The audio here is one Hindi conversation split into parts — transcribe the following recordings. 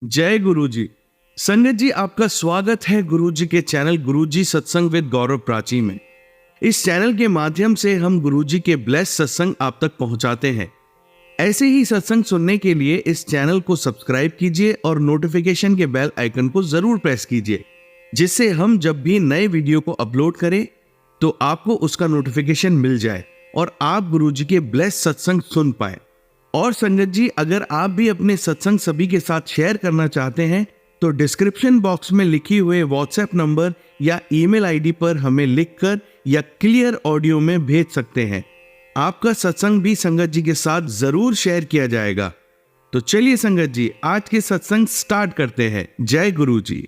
जय गुरु जी। संगत जी, आपका स्वागत है गुरु जी के चैनल गुरु जी सत्संग विद गौरव प्राची में। इस चैनल के माध्यम से हम गुरु जी के ब्लेस सत्संग आप तक पहुंचाते हैं। ऐसे ही सत्संग सुनने के लिए इस चैनल को सब्सक्राइब कीजिए और नोटिफिकेशन के बेल आइकन को जरूर प्रेस कीजिए, जिससे हम जब भी नए वीडियो को अपलोड करें तो आपको उसका नोटिफिकेशन मिल जाए और आप गुरु जी के ब्लेस सत्संग सुन पाए। और संगत जी, अगर आप भी अपने सत्संग सभी के साथ शेयर करना चाहते हैं तो डिस्क्रिप्शन बॉक्स में लिखी हुए व्हाट्सएप नंबर या ईमेल आईडी पर हमें लिखकर या क्लियर ऑडियो में भेज सकते हैं। आपका सत्संग भी संगत जी के साथ जरूर शेयर किया जाएगा। तो चलिए संगत जी, आज के सत्संग स्टार्ट करते हैं। जय गुरु जी।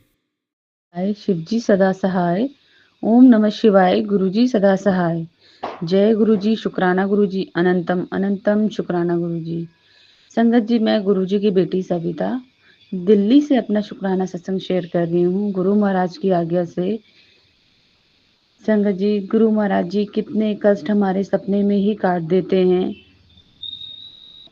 हाय शिवजी सदा सहाय। ओम नमः शिवाय। गुरुजी सदा सहाय। जय गुरुजी। शुक्राना गुरुजी। अनंतम अनंतम शुक्राना गुरुजी। संगत जी, मैं गुरुजी की बेटी सविता दिल्ली से अपना शुक्राना सत्संग शेयर कर रही हूँ गुरु महाराज की आज्ञा से। संगत जी, गुरु महाराज जी कितने कष्ट हमारे सपने में ही काट देते हैं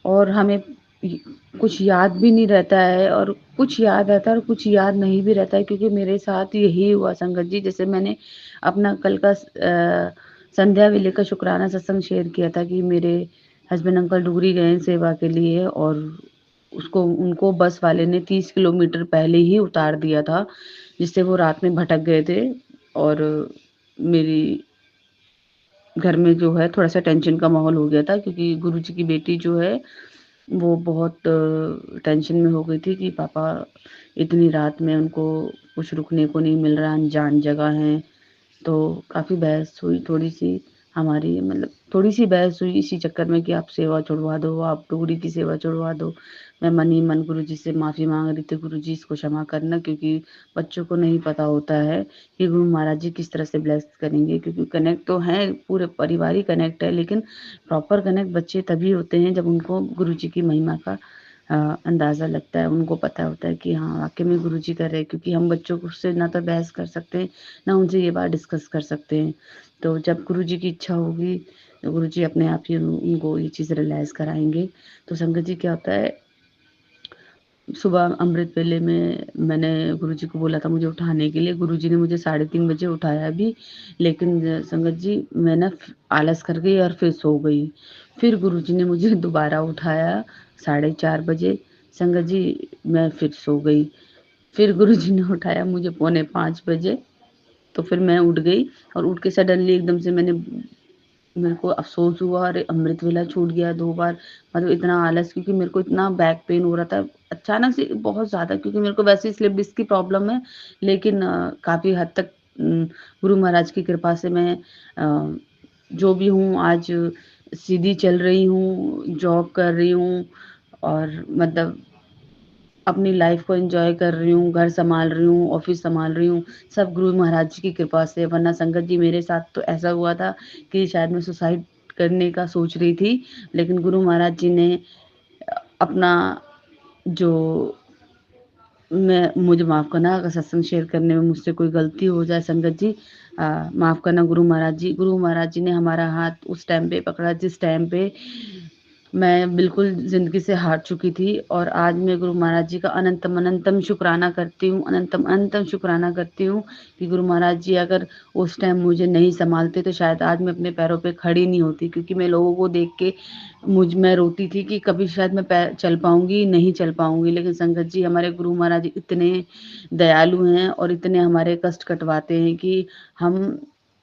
और हमें कुछ याद भी नहीं रहता है, और कुछ याद रहता है और कुछ याद नहीं भी रहता है, क्योंकि मेरे साथ यही हुआ संगत जी। जैसे मैंने अपना कल का संध्या वेले का शुक्राना सत्संग शेयर किया था कि मेरे हस्बैंड अंकल डुगरी गए हैं सेवा के लिए, और उनको बस वाले ने 30 किलोमीटर पहले ही उतार दिया था, जिससे वो रात में भटक गए थे। और मेरी घर में जो है थोड़ा सा टेंशन का माहौल हो गया था, क्योंकि गुरुजी की बेटी जो है वो बहुत टेंशन में हो गई थी कि पापा इतनी रात में उनको कुछ रुकने को नहीं मिल रहा, अनजान जगह है। तो काफ़ी बहस हुई थोड़ी-सी हमारी, मतलब थोड़ी-सी बहस हुई इसी चक्कर में कि आप सेवा छुड़वा दो, आप टुकड़ी की सेवा छुड़वा दो। मैं मन ही मन गुरुजी से माफ़ी माँग रही थी, गुरुजी इसको क्षमा करना, क्योंकि बच्चों को नहीं पता होता है कि गुरु महाराज जी किस तरह से ब्लेस करेंगे, क्योंकि कनेक्ट तो हैं, पूरे परिवार ही कनेक्ट है, लेकिन प्रॉपर कनेक्ट बच्चे तभी होते हैं जब उनको गुरुजी की महिमा का अंदाज़ा लगता है, उनको पता होता है कि हाँ, वाक़ई में गुरुजी कर रहे हैं, क्योंकि हम बच्चों को से ना तो बहस कर सकते हैं, ना उनसे ये बात डिस्कस कर सकते हैं। तो जब गुरुजी की इच्छा होगी, तो गुरुजी अपने आप ही उनको ये चीज़ रियलाइज़ कराएँगे। तो संगत जी, क्या होता है, सुबह अमृत वेले में मैंने गुरुजी को बोला था मुझे उठाने के लिए। गुरुजी ने मुझे 3:30 बजे उठाया भी, लेकिन संगत जी मैं ना आलस कर गई और फिर सो गई। फिर गुरुजी ने मुझे दोबारा उठाया 4:30 बजे। संगत जी, मैं फिर सो गई। फिर गुरुजी ने उठाया मुझे 4:45 बजे। तो फिर मैं उठ गई, और उठ के सडनली एकदम से मेरे को अफ़सोस हुआ, अरे अमृत वेला छूट गया 2 बार। मतलब इतना आलस, क्योंकि मेरे को इतना बैक पेन हो रहा था अचानक से बहुत ज़्यादा, क्योंकि मेरे को वैसे ही स्लिप डिस्क की प्रॉब्लम है। लेकिन काफ़ी हद तक गुरु महाराज की कृपा से मैं जो भी हूँ आज सीधी चल रही हूँ, जॉब कर रही हूँ, और मतलब अपनी लाइफ को एन्जॉय कर रही हूँ, घर सँभाल रही हूँ, ऑफ़िस सँभाल रही हूँ, सब गुरु महाराज जी की कृपा से। वरना संगत जी, मेरे साथ तो ऐसा हुआ था कि शायद मैं सुसाइड करने का सोच रही थी, लेकिन गुरु महाराज जी ने अपना जो मैं मुझे माफ़ करना अगर सत्संग शेयर करने में मुझसे कोई गलती हो जाए संगत जी, माफ़ करना गुरु महाराज जी। गुरु महाराज जी ने हमारा हाथ उस टाइम पे पकड़ा जिस टाइम पे मैं बिल्कुल ज़िंदगी से हार चुकी थी, और आज मैं गुरु महाराज जी का अनंतम अनंतम शुक्राना करती हूँ, अनंतम अनंतम शुक्राना करती हूँ कि गुरु महाराज जी अगर उस टाइम मुझे नहीं सँभालते तो शायद आज मैं अपने पैरों पे खड़ी नहीं होती, क्योंकि मैं लोगों को देख के मैं रोती थी कि कभी शायद मैं चल पाऊँगी, नहीं चल पाऊँगी। लेकिन संगत जी, हमारे गुरु महाराज जी इतने दयालु हैं और इतने हमारे कष्ट कटवाते हैं कि हम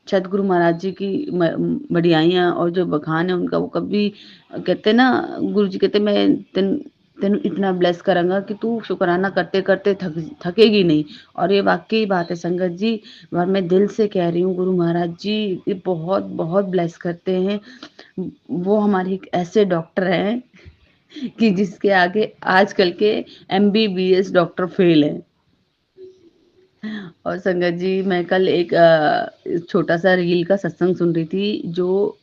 सतगुरु महाराज जी की बढ़ियाइयाँ और जो बखान है उनका, वो कभी कहते हैं ना, गुरु जी कहते मैं तेन इतना ब्लेस करांगा कि तू शुक्राना करते करते थकेगी नहीं। और ये वाकई बात है संगत जी, और मैं दिल से कह रही हूँ, गुरु महाराज जी ये बहुत बहुत ब्लेस करते हैं। वो हमारे एक ऐसे डॉक्टर हैं कि जिसके आगे आजकल के एमबीबीएस डॉक्टर फेल हैं। और संगत जी, मैं कल एक छोटा सा रील का सत्संग सुन रही थी, जो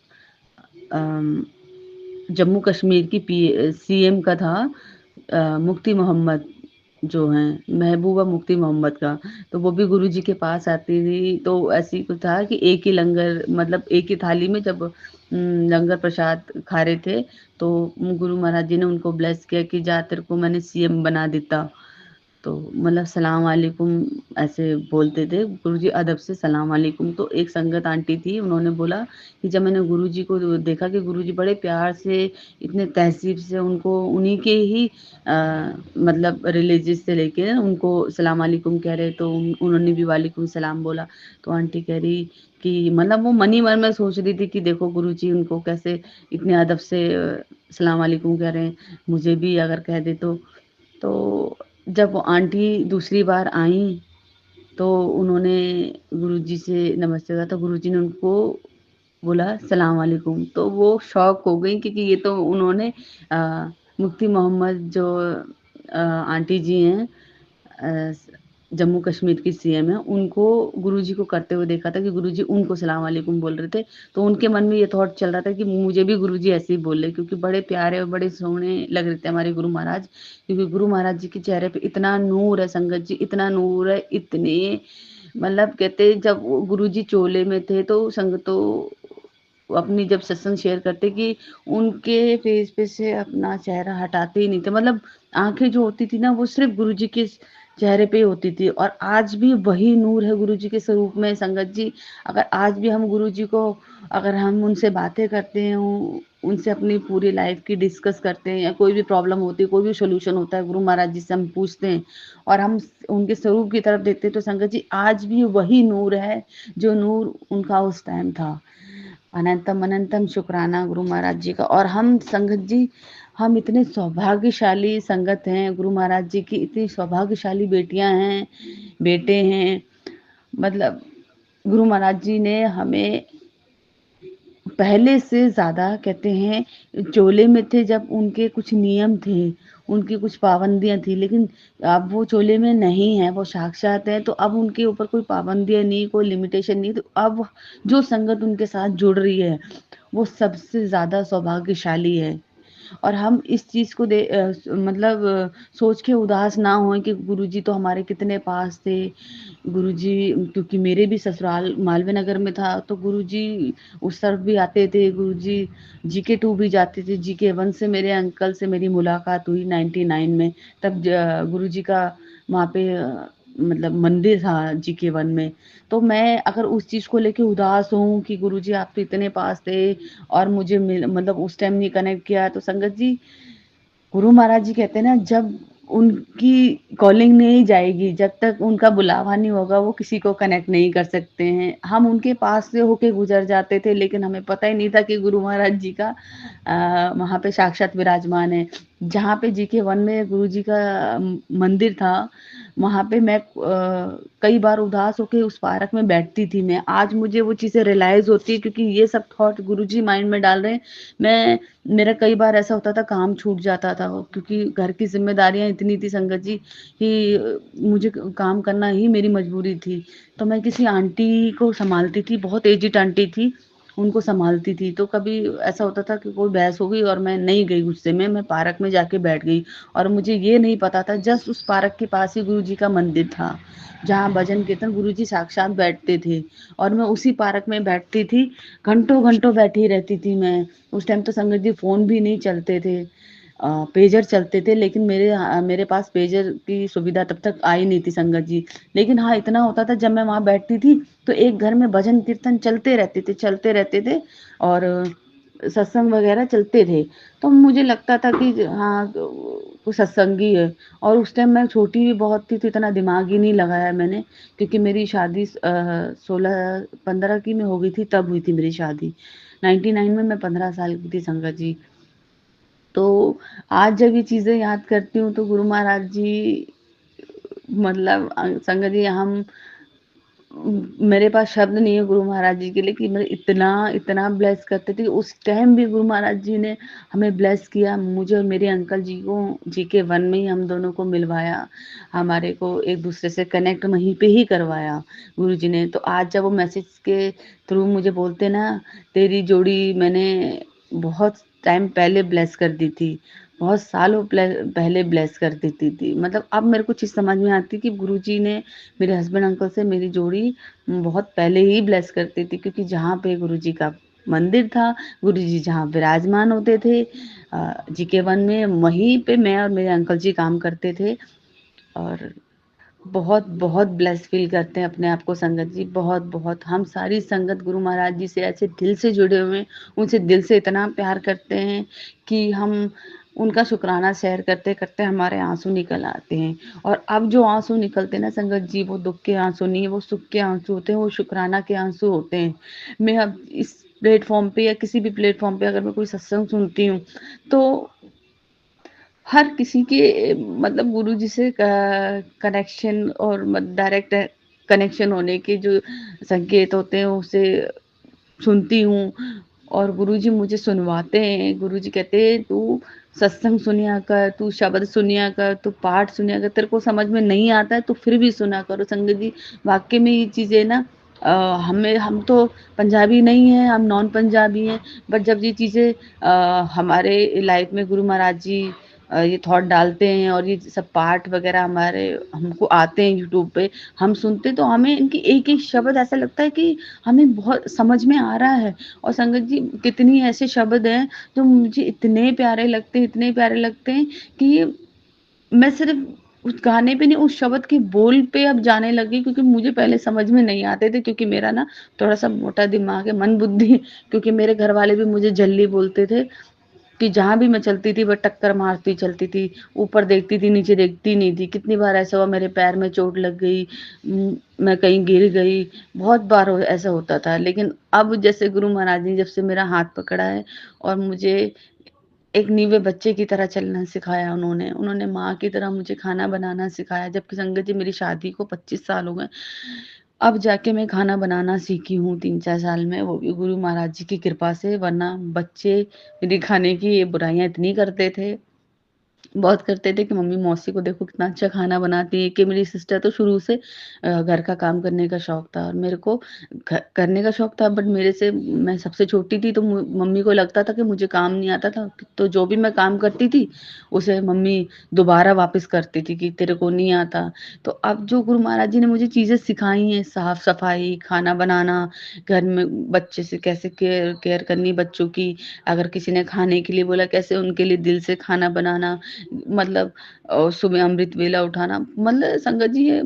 जम्मू कश्मीर की सीएम का था, मुफ्ती मोहम्मद जो हैं, महबूबा मुफ्ती मोहम्मद का। तो वो भी गुरु जी के पास आती थी, तो ऐसे ही कुछ था कि एक ही लंगर, मतलब एक ही थाली में जब लंगर प्रसाद खा रहे थे, तो गुरु महाराज जी ने उनको ब्लेस किया कि जा तेरे को मैंने सीएम बना देता। तो मतलब सलाम वालेकुम ऐसे बोलते थे गुरुजी अदब से सलाम वालेकुम। तो एक संगत आंटी थी, उन्होंने बोला कि जब मैंने गुरुजी को देखा कि गुरुजी बड़े प्यार से इतने तहज़ीब से उनको उन्हीं के ही मतलब रिलीजियस से लेके उनको सलाम वालेकुम कह रहे, तो उन्होंने भी वालेकुम सलाम बोला। तो आंटी कह रही कि मतलब वो मन ही मन में सोच रही थी कि देखो गुरुजी उनको कैसे इतने अदब से सलाम वालेकुम कह रहे हैं, मुझे भी अगर कह दे तो जब वो आंटी दूसरी बार आईं, तो उन्होंने गुरुजी से नमस्ते कहा, तो गुरुजी ने उनको बोला सलाम वालेकुम। तो वो शॉक हो गई क्योंकि ये तो उन्होंने मुफ्ती मोहम्मद जो आंटी जी हैं जम्मू कश्मीर की सीएम है, उनको गुरुजी को करते हुए देखा था कि गुरुजी उनको सलाम वालेकुम बोल रहे थे। तो उनके मन में ये थॉट चल रहा था कि मुझे भी गुरुजी ऐसे ही बोल रहे, क्योंकि बड़े प्यारे और बड़े सोहने लग रहे थे हमारे गुरु महाराज। क्योंकि गुरु महाराज जी के चेहरे पे इतना नूर है संगत जी, इतना नूर है, इतने मतलब कहते जब वो गुरुजी चोले में थे तो संगतों अपनी जब सत्संग शेयर करते कि उनके फेस पे से अपना चेहरा हटाते ही नहीं थे। मतलब आँखें जो होती थी ना वो सिर्फ़ गुरुजी के चेहरे पे ही होती थी, और आज भी वही नूर है गुरुजी के स्वरूप में संगत जी। अगर आज भी हम गुरुजी को अगर हम उनसे बातें करते हैं, उनसे अपनी पूरी लाइफ़ की डिस्कस करते हैं या कोई भी प्रॉब्लम होती है, कोई भी सॉल्यूशन होता है, गुरु महाराज जी से हम पूछते हैं और हम उनके स्वरूप की तरफ देखते हैं, तो संगत जी आज भी वही नूर है, जो नूर उनका उस टाइम था। अनंतम अनंतम शुक्राना गुरु महाराज जी का। और हम संगत जी हम इतने सौभाग्यशाली संगत हैं, गुरु महाराज जी की इतनी सौभाग्यशाली बेटियां हैं, बेटे हैं। मतलब गुरु महाराज जी ने हमें पहले से ज़्यादा कहते हैं चोले में थे जब उनके कुछ नियम थे, उनकी कुछ पाबंदियाँ थी, लेकिन अब वो चोले में नहीं है, वो साक्षात हैं, तो अब उनके ऊपर कोई पाबंदियाँ नहीं, कोई लिमिटेशन नहीं। तो अब जो संगत उनके साथ जुड़ रही है, वो सबसे ज़्यादा सौभाग्यशाली है। और हम इस चीज़ को मतलब सोच के उदास ना होएँ कि गुरुजी तो हमारे कितने पास थे। गुरुजी क्योंकि मेरे भी ससुराल मालवीय नगर में था, तो गुरुजी उस तरफ भी आते थे। गुरुजी जीके 2 भी जाते थे। जीके 1 से मेरे अंकल से मेरी मुलाकात हुई 99 में। तब गुरुजी का वहाँ पे मतलब मंदिर था जीके 1 में। तो मैं अगर उस चीज़ को लेके उदास हूँ कि गुरुजी आप तो इतने पास थे और मुझे मतलब उस टाइम नहीं कनेक्ट किया, तो संगत जी गुरु महाराज जी कहते हैं ना, जब उनकी कॉलिंग नहीं जाएगी, जब तक उनका बुलावा नहीं होगा, वो किसी को कनेक्ट नहीं कर सकते हैं। हम उनके पास से होके गुजर जाते थे, लेकिन हमें पता ही नहीं था कि गुरु महाराज जी का वहाँ पे साक्षात विराजमान है। जहाँ पे जीके 1 में गुरु जी का मंदिर था, वहाँ पे मैं कई बार उदास होके उस पार्क में बैठती थी मैं। आज मुझे वो चीज़ें रियलाइज़ होती है क्योंकि ये सब थॉट गुरुजी माइंड में डाल रहे हैं। मैं मेरा कई बार ऐसा होता था काम छूट जाता था क्योंकि घर की ज़िम्मेदारियाँ इतनी थी संगत जी कि मुझे काम करना ही मेरी मजबूरी थी। तो मैं किसी आंटी को सँभालती थी, बहुत एज्ड आंटी थी, उनको सँभालती थी। तो कभी ऐसा होता था कि कोई बहस हो गई और मैं नहीं गई गुस्से में, मैं पार्क में जाके बैठ गई और मुझे ये नहीं पता था जस्ट उस पार्क के पास ही गुरुजी का मंदिर था, जहाँ भजन कीर्तन गुरुजी साक्षात बैठते थे और मैं उसी पार्क में बैठती थी, घंटों-घंटों बैठी रहती थी मैं। उस टाइम तो संगत जी फ़ोन भी नहीं चलते थे, पेजर चलते थे, लेकिन मेरे पास पेजर की सुविधा तब तक आई नहीं थी संगत जी। लेकिन हाँ, इतना होता था जब मैं वहाँ बैठती थी तो एक घर में भजन कीर्तन चलते रहते थे और सत्संग वगैरह चलते थे। तो मुझे लगता था कि हाँ, वो सत्संगी है। और उस टाइम मैं छोटी भी बहुत थी तो इतना दिमाग ही नहीं लगाया मैंने, क्योंकि मेरी शादी 16-15 की में हो गई थी, तब हुई थी मेरी शादी। 99 में मैं 15 साल की थी संगत जी। तो आज जब ये चीज़ें याद करती हूँ तो गुरु महाराज जी मतलब संगत जी हम मेरे पास शब्द नहीं है गुरु महाराज जी के लिए कि मैं इतना ब्लेस करते थे। उस टाइम भी गुरु महाराज जी ने हमें ब्लेस किया, मुझे और मेरे अंकल जी को जीके 1 में ही हम दोनों को मिलवाया, हमारे को एक दूसरे से कनेक्ट वहीं पे ही करवाया गुरु जी ने। तो आज जब वो मैसेज के थ्रू मुझे बोलते ना, तेरी जोड़ी मैंने बहुत टाइम पहले ब्लेस कर दी थी, बहुत सालों पहले ब्लेस कर देती थी। मतलब अब मेरे को चीज़ समझ में आती है कि गुरुजी ने मेरे हस्बैंड अंकल से मेरी जोड़ी बहुत पहले ही ब्लेस करती थी, क्योंकि जहाँ पे गुरुजी का मंदिर था, गुरुजी जहाँ विराजमान होते थे जीके 1 में, वहीं पे मैं और मेरे अंकल जी काम करते थे। और बहुत बहुत ब्लेस फील करते हैं अपने आप को संगत जी, बहुत बहुत। हम सारी संगत गुरु महाराज जी से ऐसे दिल से जुड़े हुए हैं, उनसे दिल से इतना प्यार करते हैं कि हम उनका शुक्राना शेयर करते करते हमारे आंसू निकल आते हैं। और अब जो आंसू निकलते हैं ना संगत जी, वो दुख के आंसू नहीं है, वो सुख के आंसू होते हैं, वो शुक्राना के आंसू होते हैं। मैं अब इस प्लेटफॉर्म पे या किसी भी प्लेटफॉर्म पे अगर मैं कोई सत्संग सुनती हूँ तो हर किसी के मतलब गुरुजी से कनेक्शन और डायरेक्ट कनेक्शन होने के जो संकेत होते हैं उसे सुनती हूँ। और गुरुजी मुझे सुनवाते हैं। गुरुजी कहते हैं तू सत्संग सुनिया कर, तू शब्द सुनिया कर, तू पाठ सुनिया कर, तेरे को समझ में नहीं आता है तो फिर भी सुना करो। संगत जी वाकई में ये चीजें ना हम तो पंजाबी नहीं है, हम नॉन पंजाबी हैं, बट जब ये चीजें हमारे लाइफ में गुरु महाराज जी ये थॉट डालते हैं और ये सब पाठ वगैरह हमारे हमको आते हैं यूट्यूब पे, हम सुनते तो हमें इनकी एक एक शब्द ऐसा लगता है कि हमें बहुत समझ में आ रहा है। और संगत जी कितनी ऐसे शब्द हैं जो मुझे इतने प्यारे लगते हैं, इतने प्यारे लगते हैं कि मैं सिर्फ उस गाने पे नहीं, उस शब्द के बोल पे अब जाने लगी, क्योंकि मुझे पहले समझ में नहीं आते थे, क्योंकि मेरा ना थोड़ा सा मोटा दिमाग है, मन बुद्धि, क्योंकि मेरे घर वाले भी मुझे जल्दी बोलते थे कि जहाँ भी मैं चलती थी वो टक्कर मारती चलती थी, ऊपर देखती थी नीचे देखती नहीं थी। कितनी बार ऐसा हुआ मेरे पैर में चोट लग गई, मैं कहीं गिर गई, बहुत बार ऐसा होता था। लेकिन अब जैसे गुरु महाराज ने जब से मेरा हाथ पकड़ा है और मुझे एक नींवे बच्चे की तरह चलना सिखाया, उन्होंने उन्होंने माँ की तरह मुझे खाना बनाना सिखाया। जबकि संगत जी मेरी शादी को 25 साल हो गए, अब जाके मैं खाना बनाना सीखी हूँ 3-4 साल में, वो भी गुरु महाराज जी की कृपा से। वरना बच्चे मेरी खाने की ये बुराइयां इतनी करते थे, बहुत करते थे कि मम्मी मौसी को देखो कितना अच्छा खाना बनाती है। कि मेरी सिस्टर तो शुरू से घर का काम करने का शौक था और मेरे को करने का शौक था, बट मेरे से मैं सबसे छोटी थी तो मम्मी को लगता था कि मुझे काम नहीं आता था, तो जो भी मैं काम करती थी उसे मम्मी दोबारा वापस करती थी कि तेरे को नहीं आता। तो अब जो गुरु महाराज जी ने मुझे चीजें सिखाई हैं, साफ सफाई, खाना बनाना, घर में बच्चे से कैसे केयर केयर करनी बच्चों की, अगर किसी ने खाने के लिए बोला कैसे उनके लिए दिल से खाना बनाना, मतलब सुबह अमृत वेला उठाना, मतलब संगत जी ये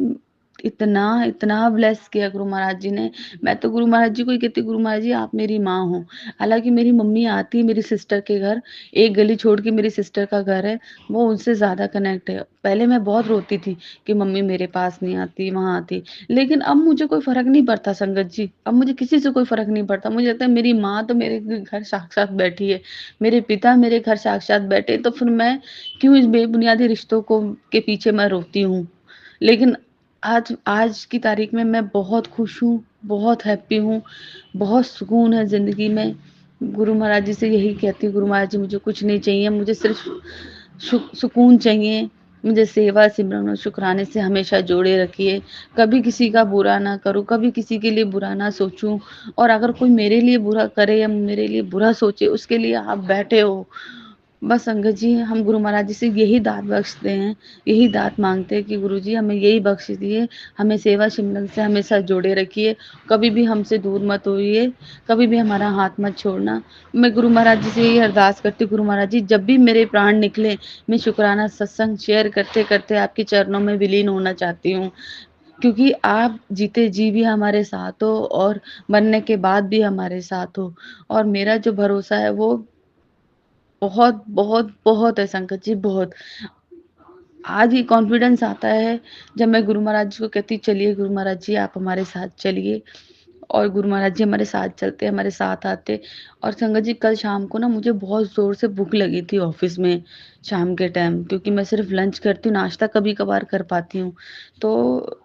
इतना इतना ब्लेस किया गुरु महाराज जी ने। मैं तो गुरु महाराज जी को ही कहती हूँ, गुरु महाराज जी आप मेरी माँ हो। हालांकि मेरी मम्मी आती है मेरी सिस्टर के घर, एक गली छोड़ के मेरी सिस्टर का घर है, वो उनसे ज्यादा कनेक्ट है। पहले मैं बहुत रोती थी कि मम्मी मेरे पास नहीं आती, वहां आती, लेकिन अब मुझे कोई फर्क नहीं पड़ता संगत जी, अब मुझे किसी से कोई फर्क नहीं पड़ता। मुझे लगता है मेरी माँ तो मेरे घर साक्षात बैठी है, मेरे पिता मेरे घर साक्षात बैठे, तो फिर मैं क्यों इस बेबुनियादी रिश्तों को के पीछे मैं रोती हूँ। लेकिन आज आज की तारीख में मैं बहुत खुश हूँ, बहुत हैप्पी हूँ, बहुत सुकून है जिंदगी में। गुरु महाराज जी से यही कहती हूँ, गुरु महाराज जी मुझे कुछ नहीं चाहिए, मुझे सिर्फ सुकून चाहिए। मुझे सेवा सिमरन और शुक्राने से हमेशा जोड़े रखिए, कभी किसी का बुरा ना करूं, कभी किसी के लिए बुरा ना सोचूं। और अगर कोई मेरे लिए बुरा करे या मेरे लिए बुरा सोचे, उसके लिए आप बैठे हो। बस संगत जी हम गुरु महाराज जी से यही दात बख्शते हैं, यही दात मांगते हैं कि गुरु जी हमें यही बख्श दिए, हमें सेवा सिमरन से हमेशा जोड़े रखिए, कभी भी हमसे दूर मत होइए, कभी भी हमारा हाथ मत छोड़ना। मैं गुरु महाराज जी से यही अरदास करती हूँ, गुरु महाराज जी जब भी मेरे प्राण निकले, मैं शुक्राना सत्संग शेयर करते करते आपके चरणों में विलीन होना चाहती हूँ, क्योंकि आप जीते जी भी हमारे साथ हो और मरने के बाद भी हमारे साथ हो। और मेरा जो भरोसा है वो बहुत बहुत बहुत है संगत जी, बहुत। आज ये कॉन्फिडेंस आता है जब मैं गुरु महाराज जी को कहती चलिए गुरु महाराज जी आप हमारे साथ चलिए, और गुरु महाराज जी हमारे साथ चलते, हमारे साथ आते। और संगत जी कल शाम को ना मुझे बहुत जोर से भूख लगी थी ऑफिस में शाम के टाइम, क्योंकि मैं सिर्फ लंच करती हूँ, नाश्ता कभी कभार कर पाती हूँ। तो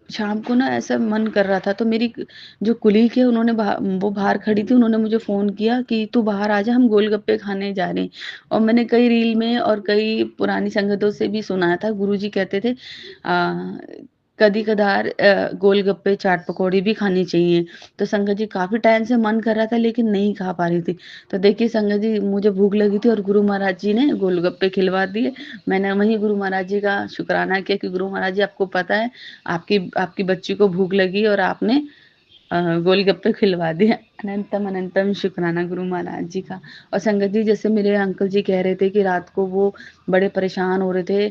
शाम को ना ऐसा मन कर रहा था, तो मेरी जो कुलीग है उन्होंने वो बाहर खड़ी थी, उन्होंने मुझे फ़ोन किया कि तू बाहर आ जा, हम गोलगप्पे खाने जा रहे हैं। और मैंने कई रील में और कई पुरानी संगतों से भी सुना था, गुरुजी कहते थे कदी-कदार गोलगप्पे, चाट पकौड़ी भी खानी चाहिए। तो संगत जी काफ़ी टाइम से मन कर रहा था लेकिन नहीं खा पा रही थी। तो देखिए संगत जी मुझे भूख लगी थी और गुरु महाराज जी ने गोलगप्पे खिलवा दिए। मैंने वहीं गुरु महाराज जी का शुक्राना किया कि गुरु महाराज जी आपको पता है आपकी आपकी बच्ची को भूख लगी और आपने गोलगप्पे खिलवा दिए। अनंतम अनंतम शुक्राना गुरु महाराज जी का। और संगत जी, जैसे मेरे अंकल जी कह रहे थे कि रात को वो बड़े परेशान हो रहे थे,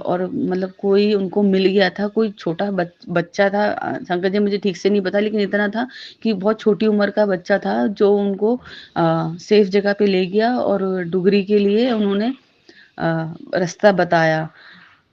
और मतलब कोई उनको मिल गया था, कोई छोटा बच्चा था। संगत जी मुझे ठीक से नहीं पता, लेकिन इतना था कि बहुत छोटी उम्र का बच्चा था जो उनको सेफ जगह पे ले गया और डुगरी के लिए उन्होंने रास्ता बताया।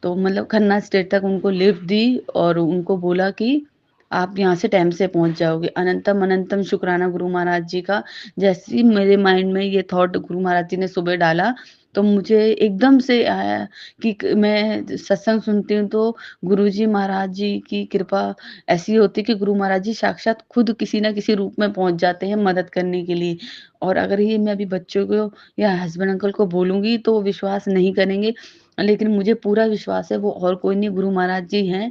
तो मतलब खन्ना स्टेट तक उनको लिफ्ट दी और उनको बोला कि आप यहाँ से टाइम से पहुंच जाओगे। अनंतम अनंतम शुक्राना गुरु महाराज जी का। जैसे ही मेरे माइंड में ये थॉट गुरु महाराज जी ने सुबह डाला, तो मुझे एकदम से आया कि मैं सत्संग सुनती हूँ तो गुरु जी महाराज जी की कृपा ऐसी होती है कि गुरु महाराज जी साक्षात खुद किसी ना किसी रूप में पहुंच जाते हैं मदद करने के लिए। और अगर ये मैं अभी बच्चों को या हस्बैंड अंकल को बोलूंगी तो वो विश्वास नहीं करेंगे, लेकिन मुझे पूरा विश्वास है वो और कोई नहीं, गुरु महाराज जी हैं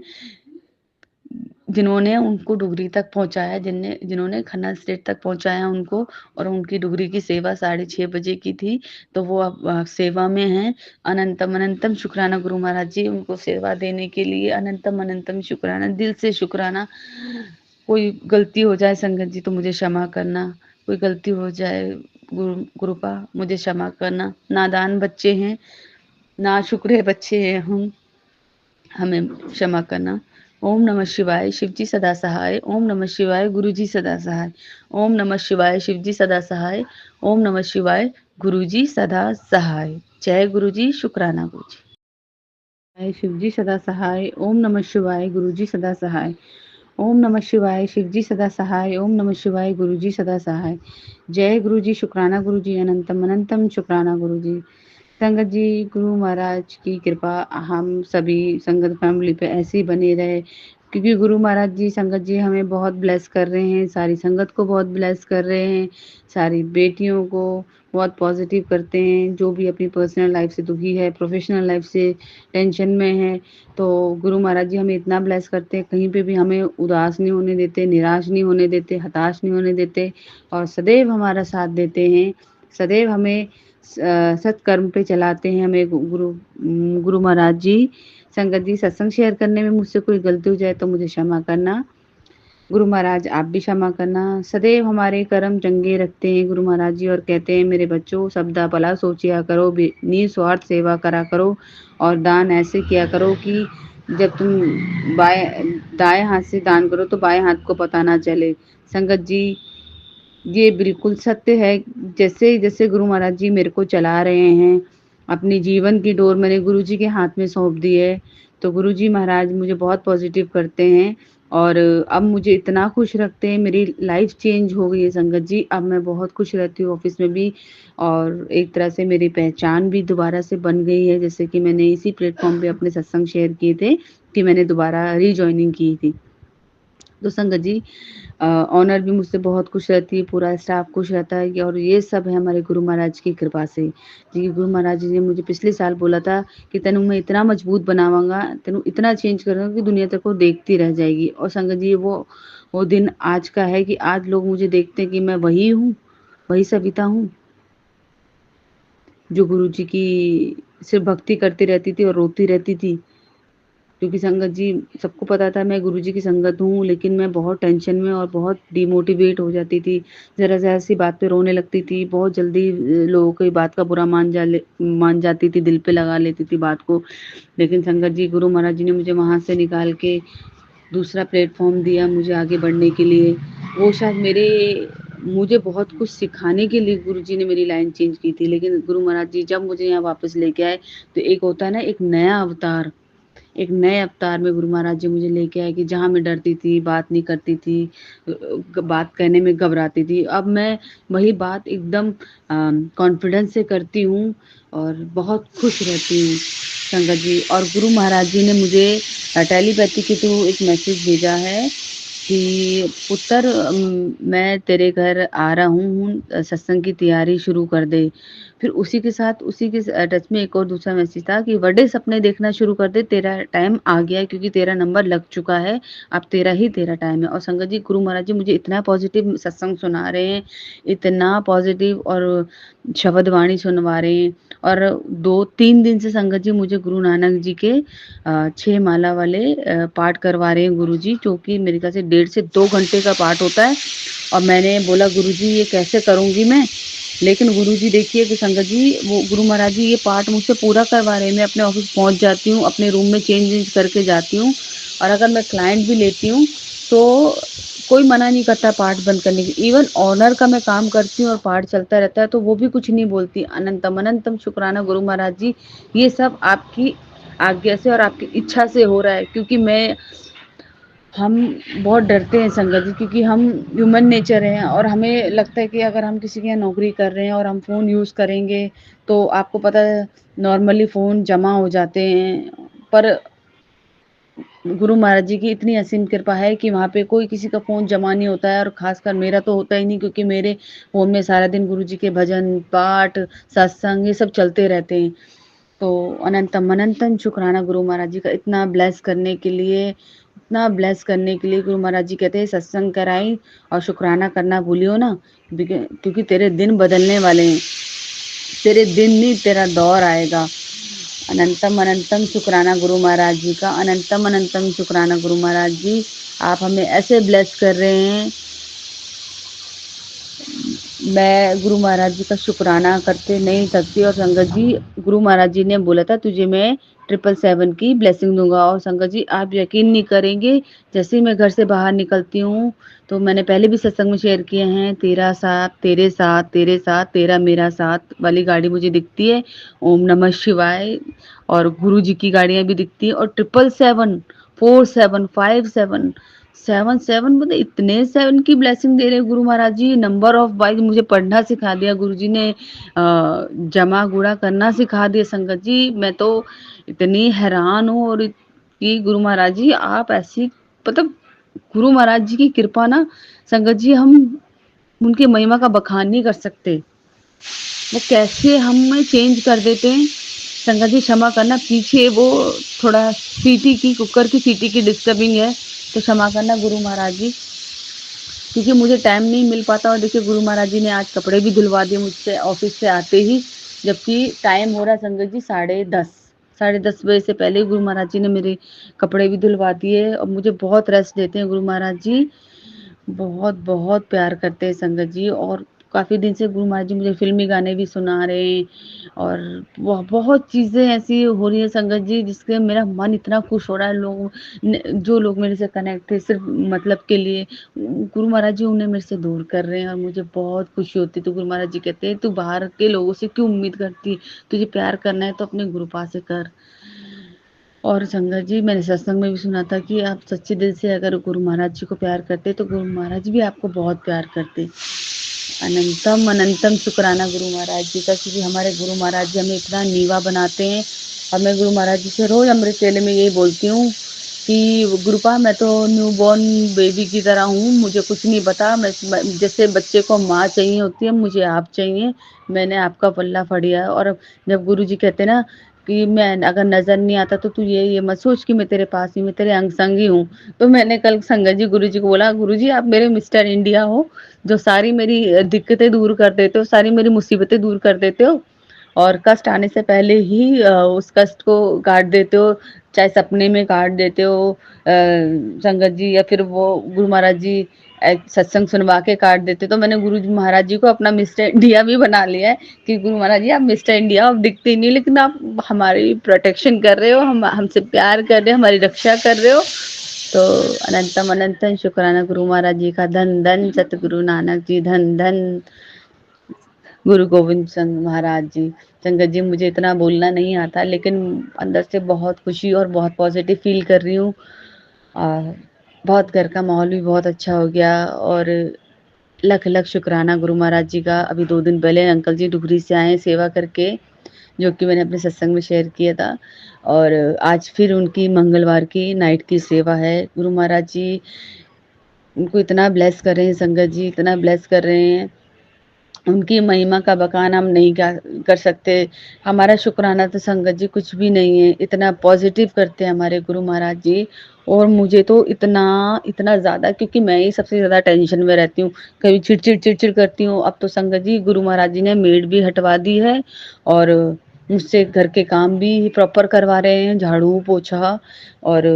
जिन्होंने उनको डुगरी तक पहुंचाया, जिन्होंने खन्ना स्टेट तक पहुंचाया उनको। और उनकी डुगरी की सेवा 6:30 बजे की थी, तो वो अब सेवा में हैं। अनंतम अनंतम शुक्राना गुरु महाराज जी, उनको सेवा देने के लिए अनंतम अनंतम शुक्राना, दिल से शुक्राना। कोई गलती हो जाए संगत जी तो मुझे क्षमा करना, कोई गलती हो जाए गुरुपा मुझे क्षमा करना। नादान बच्चे हैं, ना शुक्रे बच्चे हैं हम, हमें क्षमा करना। ओम नमः शिवाय, शिवजी सदा सहाय। ओम नमः शिवाय, गुरुजी सदा सहाय। ओम नमः शिवाय, शिवजी सदा सहाय। ओम नमः शिवाय, गुरुजी सदा सहाय। जय गुरुजी, शुक्राना गुरुजी। जय शिवजी सदा सहाय। ओम नमः शिवाय, गुरुजी सदा सहाय। ओम नमः शिवाय, शिवजी सदा सहाय। ओम नमः शिवाय, गुरुजी सदा सहाय। जय गुरुजी, शुक्राना गुरुजी। अनंतम अनंतम शुक्राना गुरुजी। संगत जी, गुरु महाराज की कृपा हम सभी संगत फैमिली पे ऐसे ही बनी रहे, क्योंकि गुरु महाराज जी संगत जी हमें बहुत ब्लेस कर रहे हैं, सारी संगत को बहुत ब्लेस कर रहे हैं, सारी बेटियों को बहुत पॉजिटिव करते हैं। जो भी अपनी पर्सनल लाइफ से दुखी है, प्रोफेशनल लाइफ से टेंशन में है, तो गुरु महाराज जी हमें इतना ब्लेस करते हैं, कहीं पे भी हमें उदास नहीं होने देते, निराश नहीं होने देते, हताश नहीं होने देते, और सदैव हमारा साथ देते हैं। सदैव हमें सत्कर्म पे चलाते हैं हमें गुरु महाराज जी। संगत जी, सत्संग शेयर करने में मुझसे कोई गलती हो जाए तो मुझे क्षमा करना। गुरु महाराज आप भी क्षमा करना। सदैव हमारे कर्म चंगे रखते हैं गुरु महाराज जी, और कहते हैं मेरे बच्चों सबदा भला सोचिया करो, निस्वार्थ सेवा करा करो, और दान ऐसे किया करो कि जब तुम दाएं हाथ से दान करो तो बाएं हाथ को पता ना चले। संगत जी, ये बिल्कुल सत्य है। जैसे जैसे गुरु महाराज जी मेरे को चला रहे हैं, अपनी जीवन की डोर मैंने गुरु जी के हाथ में सौंप दी है, तो गुरु जी महाराज मुझे बहुत पॉजिटिव करते हैं, और अब मुझे इतना खुश रखते हैं। मेरी लाइफ चेंज हो गई है संगत जी, अब मैं बहुत खुश रहती हूँ ऑफिस में भी, और एक तरह से मेरी पहचान भी दोबारा से बन गई है। जैसे कि मैंने इसी प्लेटफॉर्म पे अपने सत्संग शेयर किए थे कि मैंने दोबारा रीजॉइनिंग की थी। तो संगत जी, ऑनर भी मुझसे बहुत खुश रहती है, पूरा स्टाफ खुश रहता है, और ये सब है हमारे गुरु महाराज की कृपा से। जी, गुरु महाराज जी ने मुझे पिछले साल बोला था कि तेनू मैं इतना मजबूत बनावांगा, तेनू इतना चेंज करूंगा कि दुनिया तेरे को देखती रह जाएगी। और संगत जी, वो दिन आज का है कि आज लोग मुझे देखते हैं कि मैं वही हूँ, वही सविता हूँ जो गुरु जी की सिर्फ भक्ति करती रहती थी और रोती रहती थी। क्योंकि संगत जी, सबको पता था मैं गुरुजी की संगत हूँ, लेकिन मैं बहुत टेंशन में और बहुत डिमोटिवेट हो जाती थी। ज़रा-ज़रा सी बात पे रोने लगती थी, बहुत जल्दी लोगों की बात का बुरा मान जाती थी, दिल पे लगा लेती थी बात को। लेकिन संगत जी, गुरु महाराज जी ने मुझे वहाँ से निकाल के दूसरा प्लेटफ़ॉर्म दिया मुझे आगे बढ़ने के लिए। वो शायद मुझे बहुत कुछ सिखाने के लिए गुरुजी ने मेरी लाइन चेंज की थी, लेकिन गुरु महाराज जी जब मुझे यहाँ वापस लेके आए, तो एक होता है ना, एक नए अवतार में गुरु महाराज जी मुझे लेके आए कि जहाँ मैं डरती थी, बात नहीं करती थी, बात कहने में घबराती थी, अब मैं वही बात एकदम कॉन्फिडेंस से करती हूँ और बहुत खुश रहती हूँ संगत जी। और गुरु महाराज जी ने मुझे टेलीपैथी के थ्रू एक मैसेज भेजा है कि पुत्र, मैं तेरे घर आ रहा हूँ, सत्संग की तैयारी शुरू कर दे। फिर उसी के टच में एक और दूसरा मैसेज था कि बड़े सपने देखना शुरू कर दे, तेरा टाइम आ गया है क्योंकि तेरा नंबर लग चुका है, अब तेरा टाइम है। और संगत जी, गुरु महाराज जी मुझे इतना पॉजिटिव सत्संग सुना रहे हैं, इतना पॉजिटिव और शब्द वाणी सुनवा रहे हैं। और 2-3 दिन से संगत जी मुझे गुरु नानक जी के 6 माला वाले पाठ करवा रहे हैं गुरुजी, जो कि मेरे ख्याल से 1.5 से 2 घंटे का पाठ होता है। और मैंने बोला गुरुजी ये कैसे करूँगी मैं? लेकिन गुरुजी देखिए कि संगत जी, वो गुरु महाराज जी ये पाठ मुझसे पूरा करवा रहे हैं। मैं अपने ऑफिस पहुँच जाती हूँ, अपने रूम में चेंज करके जाती हूँ, और अगर मैं क्लाइंट भी लेती हूँ तो कोई मना नहीं करता पाठ बंद करने की। इवन ऑनर का मैं काम करती हूँ और पाठ चलता रहता है तो वो भी कुछ नहीं बोलती। अनंतम अनंतम शुक्राना गुरु महाराज जी, ये सब आपकी आज्ञा से और आपकी इच्छा से हो रहा है। क्योंकि हम बहुत डरते हैं संगत जी, क्योंकि हम ह्यूमन नेचर हैं और हमें लगता है कि अगर हम किसी के यहाँ नौकरी कर रहे हैं और हम फ़ोन यूज़ करेंगे तो आपको पता है नॉर्मली फ़ोन जमा हो जाते हैं। पर गुरु महाराज जी की इतनी असीम कृपा है कि वहाँ पे कोई किसी का फ़ोन जमा नहीं होता है, और ख़ासकर मेरा तो होता ही नहीं, क्योंकि मेरे फ़ोन में सारा दिन गुरु जी के भजन, पाठ, सत्संग ये सब चलते रहते हैं। तो अनंतम अनंतम शुक्राना गुरु महाराज जी का, इतना ब्लेस करने के लिए गुरु महाराज जी कहते हैं सत्संग कराई और शुक्राना करना भूलियो ना, क्योंकि तेरे दिन बदलने वाले हैं। तेरे दिन नहीं, तेरा दौर आएगा। अनंतम अनंतम शुक्राना गुरु महाराज जी का, अनंतम अनंतम शुक्राना गुरु महाराज जी। आप हमें ऐसे ब्लेस कर रहे हैं, मैं गुरु महाराज जी का शुक्राना करते नहीं सकती। और संगत जी, गुरु महाराज जी ने बोला था तुझे मैं 777 की ब्लेसिंग दूंगा। और संगत जी आप यकीन नहीं करेंगे, जैसे ही मैं घर से बाहर निकलती हूँ तो मैंने पहले भी सत्संग में शेयर किए हैं, तेरा साथ तेरे साथ तेरे साथ तेरा मेरा साथ वाली गाड़ी मुझे दिखती है, ओम नमः शिवाय, और गुरु जी की गाड़ियां भी दिखती है, और 777 47 57 7 मतलब इतने 7 की ब्लेसिंग दे रहे हैं गुरु महाराज जी। नंबर ऑफ वाइज मुझे पढ़ना सिखा दिया गुरु जी ने, जमा गुणा करना सिखा दिया संगत जी। मैं तो इतनी हैरान हूँ, और कि गुरु महाराज जी आप ऐसी, मतलब गुरु महाराज जी की कृपा ना संगत जी, हम उनकी महिमा का बखान नहीं कर सकते। वो कैसे हमें चेंज कर देते हैं। संगत जी क्षमा करना, पीछे वो थोड़ा सीटी की, कुकर की सीटी की डिस्टर्बिंग है, तो क्षमा करना गुरु महाराज जी, क्योंकि मुझे टाइम नहीं मिल पाता। और देखिए गुरु महाराज जी ने आज कपड़े भी धुलवा दिए मुझसे ऑफिस से आते ही, जबकि टाइम हो रहा संगत जी 10:30, 10:30 बजे से पहले ही गुरु महाराज जी ने मेरे कपड़े भी धुलवा दिए। और मुझे बहुत रेस्ट देते हैं गुरु महाराज जी, बहुत बहुत प्यार करते हैं संगत जी। और काफ़ी दिन से गुरु महाराज जी मुझे फ़िल्मी गाने भी सुना रहे हैं, और बहुत चीज़ें ऐसी हो रही हैं संगत जी, जिससे मेरा मन इतना खुश हो रहा है। जो लोग मेरे से कनेक्ट थे सिर्फ मतलब के लिए, गुरु महाराज जी उन्हें मेरे से दूर कर रहे हैं, और मुझे बहुत खुशी होती है। तो गुरु महाराज जी कहते हैं तू बाहर के लोगों से क्यों उम्मीद करती, तुझे प्यार करना है तो अपने गुरु पास से कर। और संगत जी, मैंने सत्संग में भी सुना था कि आप सच्चे दिल से अगर गुरु महाराज जी को प्यार करते तो गुरु महाराज भी आपको बहुत प्यार करते। अनंतम अनंतम शुक्राना गुरु महाराज जी का, क्योंकि हमारे गुरु महाराज जी हमें इतना नीवा बनाते हैं। और मैं गुरु महाराज जी से रोज अमृत वेले में यही बोलती हूँ कि गुरुपा मैं तो न्यू बॉर्न बेबी की तरह हूँ, मुझे कुछ नहीं पता। मैं जैसे बच्चे को माँ चाहिए होती है, मुझे आप चाहिए, मैंने आपका पल्ला फड़िया है। और जब गुरु जी कहते ना कि मैं अगर नजर नहीं आता तो तू ये मत सोच कि मैं तेरे पास ही, मैं तेरे अंग संग ही हूँ। तो मैंने कल संगत जी गुरु जी को बोला, गुरु जी आप मेरे मिस्टर इंडिया हो, जो सारी मेरी दिक्कतें दूर कर देते हो, सारी मेरी मुसीबतें दूर कर देते हो, और कष्ट आने से पहले ही उस कष्ट को काट देते हो, चाहे सपने में काट देते हो संगत जी, या फिर वो गुरु महाराज जी सत्संग सुनवा के काट देते। तो मैंने गुरु जी महाराज जी को अपना मिस्टर इंडिया भी बना लिया है कि गुरु महाराज जी आप मिस्टर इंडिया, आप दिखते ही नहीं लेकिन आप हमारी प्रोटेक्शन कर रहे हो, हमसे प्यार कर रहे हो, हमारी रक्षा कर रहे हो। तो अनंतम अनंतम शुक्राना गुरु महाराज जी का, धन धन सतगुरु नानक जी, धन धन गुरु गोविंद सिंह महाराज जी। संगत जी मुझे इतना बोलना नहीं आता, लेकिन अंदर से बहुत खुशी और बहुत पॉजिटिव फील कर रही हूँ। बहुत घर का माहौल भी बहुत अच्छा हो गया, और लख लख शुक्राना गुरु महाराज जी का। अभी 2 दिन पहले अंकल जी डुगरी से आए सेवा करके, जो कि मैंने अपने सत्संग में शेयर किया था, और आज फिर उनकी मंगलवार की नाइट की सेवा है। गुरु महाराज जी उनको इतना ब्लेस कर रहे हैं संगत जी, इतना ब्लेस कर रहे हैं उनकी महिमा का बखान हम नहीं कर सकते। हमारा शुक्राना तो संगत जी कुछ भी नहीं है, इतना पॉजिटिव करते हैं हमारे गुरु महाराज जी। और मुझे तो इतना इतना ज़्यादा, क्योंकि मैं ही सबसे ज़्यादा टेंशन में रहती हूँ, कभी चिड़चिड़ चिड़चिड़ करती हूँ। अब तो संगत जी गुरु महाराज जी ने मेड भी हटवा दी है और मुझसे घर के काम भी प्रॉपर करवा रहे हैं, झाड़ू पोछा और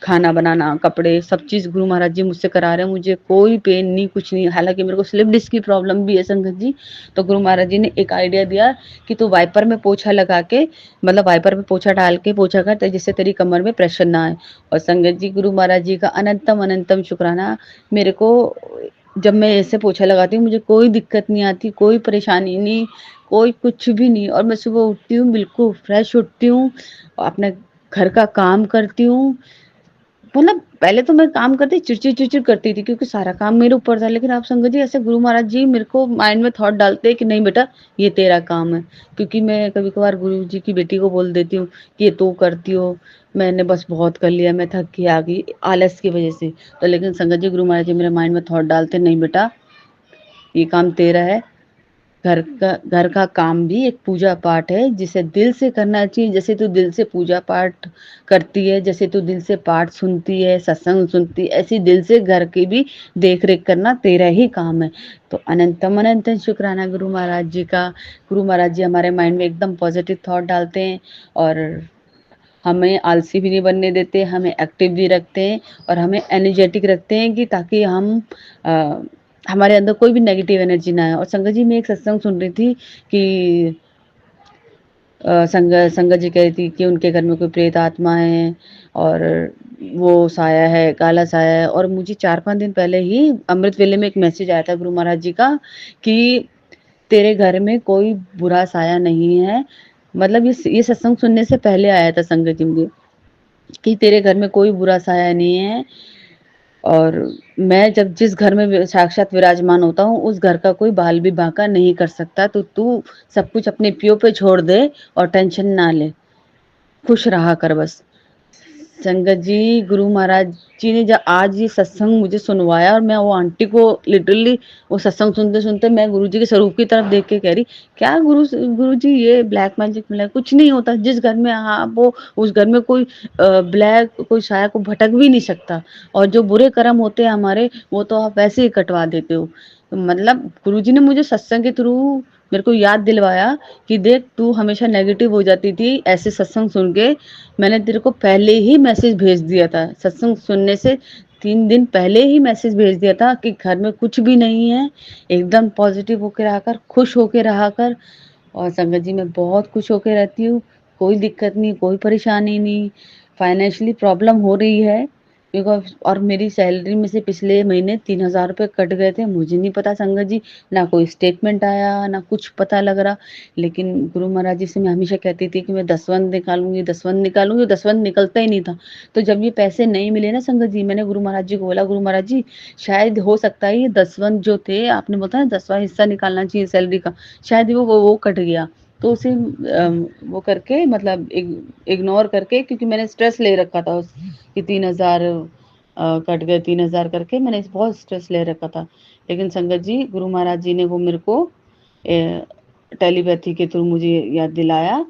खाना बनाना, कपड़े, सब चीज़ गुरु महाराज जी मुझसे करा रहे हैं। मुझे कोई पेन नहीं, कुछ नहीं। हालाँकि मेरे को स्लिप डिस्क की प्रॉब्लम भी है संगत जी। तो गुरु महाराज जी ने एक आइडिया दिया कि तू वाइपर में पोछा लगा के, मतलब वाइपर में पोछा डाल के पोछा कर, जिससे तेरी कमर में प्रेशर ना आए। और संगत जी गुरु महाराज जी का अनंतम अनंतम शुक्राना। मेरे को जब मैं ऐसे पोछा लगाती हूँ मुझे कोई दिक्कत नहीं आती, कोई परेशानी नहीं, कोई कुछ भी नहीं। और मैं सुबह उठती हूँ बिल्कुल फ्रेश उठती हूँ, अपने घर का काम करती हूँ। मतलब पहले तो मैं काम करती चिड़चिड़ चिड़चिड़ करती थी, क्योंकि सारा काम मेरे ऊपर था। लेकिन आप संगत जी ऐसे गुरु महाराज जी मेरे को माइंड में थॉट डालते हैं कि नहीं बेटा ये तेरा काम है। क्योंकि मैं कभी कभार गुरु जी की बेटी को बोल देती हूँ कि ये तू करती हो, मैंने बस बहुत कर लिया, मैं थक के आ गई आलस की वजह से। तो लेकिन संगत जी गुरु महाराज जी मेरे माइंड में थॉट डालते, नहीं बेटा ये काम तेरा है। घर का काम भी एक पूजा पाठ है, जिसे दिल से करना चाहिए। जैसे तू दिल से पूजा पाठ करती है, जैसे तू दिल से पाठ सुनती है, सत्संग सुनती है, ऐसी दिल से घर की भी देख रेख करना तेरा ही काम है। तो अनंतम अनंत शुक्राना गुरु महाराज जी का। गुरु महाराज जी हमारे माइंड में एकदम पॉजिटिव थॉट डालते हैं और हमें आलसी भी नहीं बनने देते, हमें एक्टिव भी रखते हैं और हमें एनर्जेटिक रखते हैं, कि ताकि हम अ, हमारे अंदर कोई भी नेगेटिव एनर्जी ना आए। और संगत जी मैं एक सत्संग सुन रही थी कि संगत जी कह रही थी कि उनके घर में कोई प्रेत आत्मा है और वो साया है, काला साया है। और मुझे 4-5 दिन पहले ही अमृत वेले में एक मैसेज आया था गुरु महाराज जी का कि तेरे घर में कोई बुरा साया नहीं है। मतलब ये सत्संग सुनने से पहले आया था संगत जी मुझे, कि तेरे घर में कोई बुरा साया नहीं है। और मैं जब जिस घर में साक्षात विराजमान होता हूँ उस घर का कोई बाल भी बांका नहीं कर सकता। तो तू सब कुछ अपने पियो पे छोड़ दे और टेंशन ना ले, खुश रहा कर बस। संगत जी गुरु महाराज जी ने जब आज ये सत्संग मुझे सुनवाया, और मैं वो आंटी को लिटरली वो सत्संग सुनते सुनते मैं गुरु जी के स्वरूप की तरफ देख के कह रही, क्या गुरु जी ये ब्लैक मैजिक मिला, कुछ नहीं होता। जिस घर में हाँ वो उस घर में कोई ब्लैक कोई साया को भटक भी नहीं सकता। और जो बुरे कर्म होते हैं हमारे वो तो आप वैसे ही कटवा देते हो। तो मतलब गुरु जी ने मुझे सत्संग के थ्रू मेरे को याद दिलवाया कि देख तू हमेशा नेगेटिव हो जाती थी ऐसे सत्संग सुन के। मैंने तेरे को पहले ही मैसेज भेज दिया था, सत्संग सुनने से 3 दिन पहले ही मैसेज भेज दिया था कि घर में कुछ भी नहीं है, एकदम पॉजिटिव होकर रहा कर, खुश होकर रहा कर। और संगत जी मैं बहुत खुश होकर रहती हूँ, कोई दिक्कत नहीं, कोई परेशानी नहीं। फाइनेंशियली प्रॉब्लम हो रही है बिकॉज, और मेरी सैलरी में से पिछले महीने 3,000 रुपये कट गए थे। मुझे नहीं पता संगत जी, ना कोई स्टेटमेंट आया ना कुछ पता लग रहा। लेकिन गुरु महाराज जी से मैं हमेशा कहती थी कि मैं दसवंत निकालूंगी, दसवंत निकालूंगी, दसवंत निकलता ही नहीं था। तो जब ये पैसे नहीं मिले ना संगत जी, मैंने गुरु महाराज जी को बोला, गुरु महाराज जी शायद हो सकता है ये दसवंत जो थे, आपने बोला ना 10वां हिस्सा निकालना चाहिए सैलरी का, शायद वो कट गया। तो उसे वो करके मतलब इग्नोर करके, क्योंकि मैंने स्ट्रेस ले रखा था उस कि 3,000 कट गए, 3,000 करके मैंने बहुत स्ट्रेस ले रखा था। लेकिन संगत जी गुरु महाराज जी ने वो मेरे को टेलीपैथी के थ्रू मुझे याद दिलाया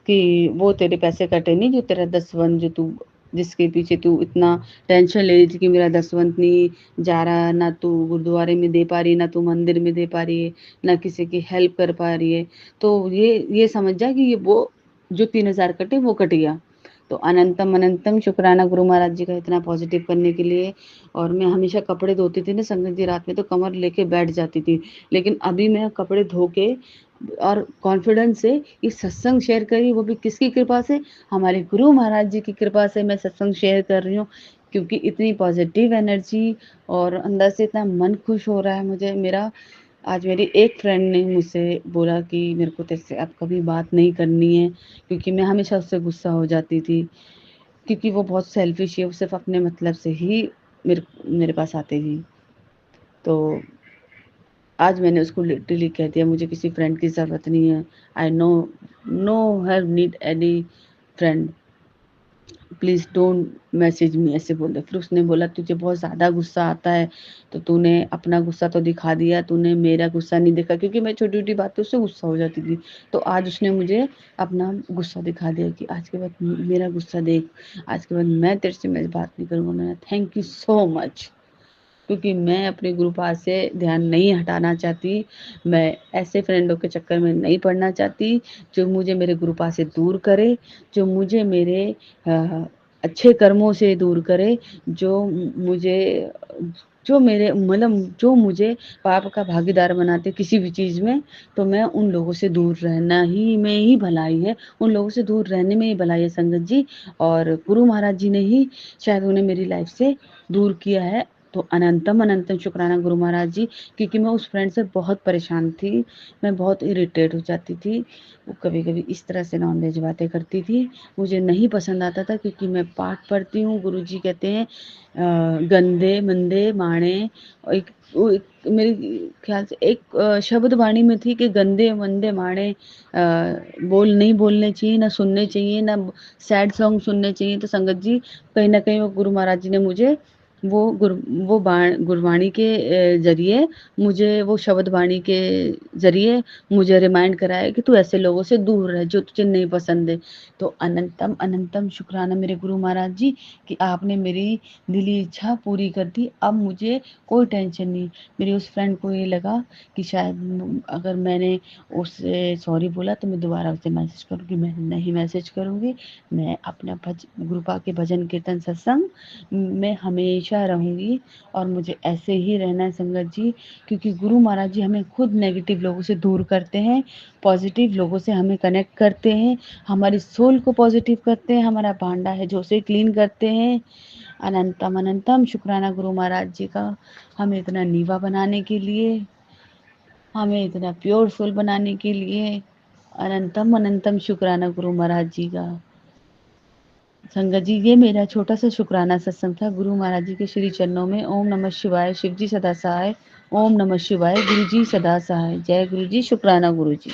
कि वो तेरे पैसे कटे नहीं, जो तेरा दसवंत जो तू जिसके पीछे तू इतना टेंशन ले रही थी कि मेरा दसवंत नहीं जा रहा, ना तू गुरुद्वारे में दे पा रही, ना तू मंदिर में दे पा रही है, ना किसी की हेल्प कर पा रही है। तो ये समझ जा कि ये वो जो 3,000 कटे वो कट गया। तो अनंतम अनंतम शुक्राना गुरु महाराज जी का इतना पॉजिटिव करने के लिए। और मैं हमेशा कपड़े धोती थी ना संगत जी, रात में तो कमर लेके बैठ जाती थी। लेकिन अभी मैं कपड़े धो के और कॉन्फिडेंस से ये सत्संग शेयर करी, वो भी किसकी कृपा से, हमारे गुरु महाराज जी की कृपा से मैं सत्संग शेयर कर रही हूँ। क्योंकि इतनी पॉजिटिव एनर्जी और अंदर से इतना मन खुश हो रहा है मुझे मेरा। आज मेरी एक फ्रेंड ने मुझसे बोला कि मेरे को तेरे से अब कभी बात नहीं करनी है, क्योंकि मैं हमेशा उससे गुस्सा हो जाती थी, क्योंकि वो बहुत सेल्फिश है, वो सिर्फ अपने मतलब से ही मेरे मेरे पास आती थी। तो आज मैंने उसको लिटरली कह दिया मुझे किसी फ्रेंड की ज़रूरत नहीं है। I know no have need any friend. Please don't message me, ऐसे बोल दे। फिर उसने बोला तुझे बहुत ज़्यादा गुस्सा आता है, तो तूने अपना गुस्सा तो दिखा दिया, तूने मेरा गुस्सा नहीं देखा, क्योंकि मैं छोटी-छोटी बातों से गुस्सा हो जाती थी। तो आज उसने मुझे अपना गुस्सा दिखा दिया कि आज के बाद मेरा गुस्सा देख, आज के बाद मैं तेरे से मैं बात नहीं करूँगा। मैंने थैंक यू सो मच, क्योंकि मैं अपने गुरु पास से ध्यान नहीं हटाना चाहती। मैं ऐसे फ्रेंडों के चक्कर में नहीं पड़ना चाहती, जो मुझे मेरे गुरु पास से दूर करे, जो मुझे मेरे अच्छे कर्मों से दूर करे, जो मुझे जो मेरे मतलब जो मुझे पाप का भागीदार बनाते किसी भी चीज़ में, तो मैं उन लोगों से दूर रहना ही में ही भलाई है, उन लोगों से दूर रहने में ही भलाई है संगत जी। और गुरु महाराज जी ने ही शायद उन्हें मेरी लाइफ़ से दूर किया है। तो अनंतम शुक्राना गुरु महाराज जी, क्योंकि मैं उस फ्रेंड से बहुत परेशान थी, मैं बहुत इरिटेट हो जाती थी। वो कभी-कभी इस तरह से नॉन-वेज बातें करती थी, मुझे नहीं पसंद आता था, क्योंकि मैं पाठ पढ़ती हूँ। गुरुजी कहते हैं गंदे, मंदे, माड़े, और एक मेरे ख्याल से एक शब्द वाणी में थी कि गंदे, मंदे, माड़े बोल नहीं बोलने चाहिए, ना सुनने चाहिए, ना सैड सॉन्ग सुनने चाहिए। तो संगत जी, कहीं न कहीं वो गुरु महाराज जी ने मुझे वो गुरबाणी के ज़रिए मुझे वो शब्द वाणी के ज़रिए मुझे रिमाइंड कराया कि तू ऐसे लोगों से दूर रह जो तुझे नहीं पसंद है। तो अनंतम शुक्राना मेरे गुरु महाराज जी कि आपने मेरी दिली इच्छा पूरी कर दी। अब मुझे कोई टेंशन नहीं। मेरी उस फ्रेंड को ये लगा कि शायद अगर मैंने उसे सॉरी बोला तो मैं दोबारा उसे मैसेज करूँगी। मैं नहीं मैसेज करूँगी। मैं अपना गुरुपा के भजन कीर्तन सत्संग में हमेशा रहूँगी, और मुझे ऐसे ही रहना है संगत जी, क्योंकि गुरु महाराज जी हमें खुद नेगेटिव लोगों से दूर करते हैं, पॉजिटिव लोगों से हमें कनेक्ट करते हैं, हमारी सोल को पॉजिटिव करते हैं, हमारा भांडा है जो उसे क्लीन करते हैं। अनंतम शुक्राना गुरु महाराज जी का, हमें इतना नीवा बनाने के लिए, हमें इतना प्योर सोल बनाने के लिए। अनंतम शुक्राना गुरु महाराज जी का। संगत जी, ये मेरा छोटा सा शुक्राना सत्संग था गुरु महाराज जी के श्री चरणों में। ओम नमः शिवाय, शिव जी सदा सहाय। ओम नमः शिवाय, गुरु जी सदा सहाय। जय गुरु जी, शुक्राना गुरु जी।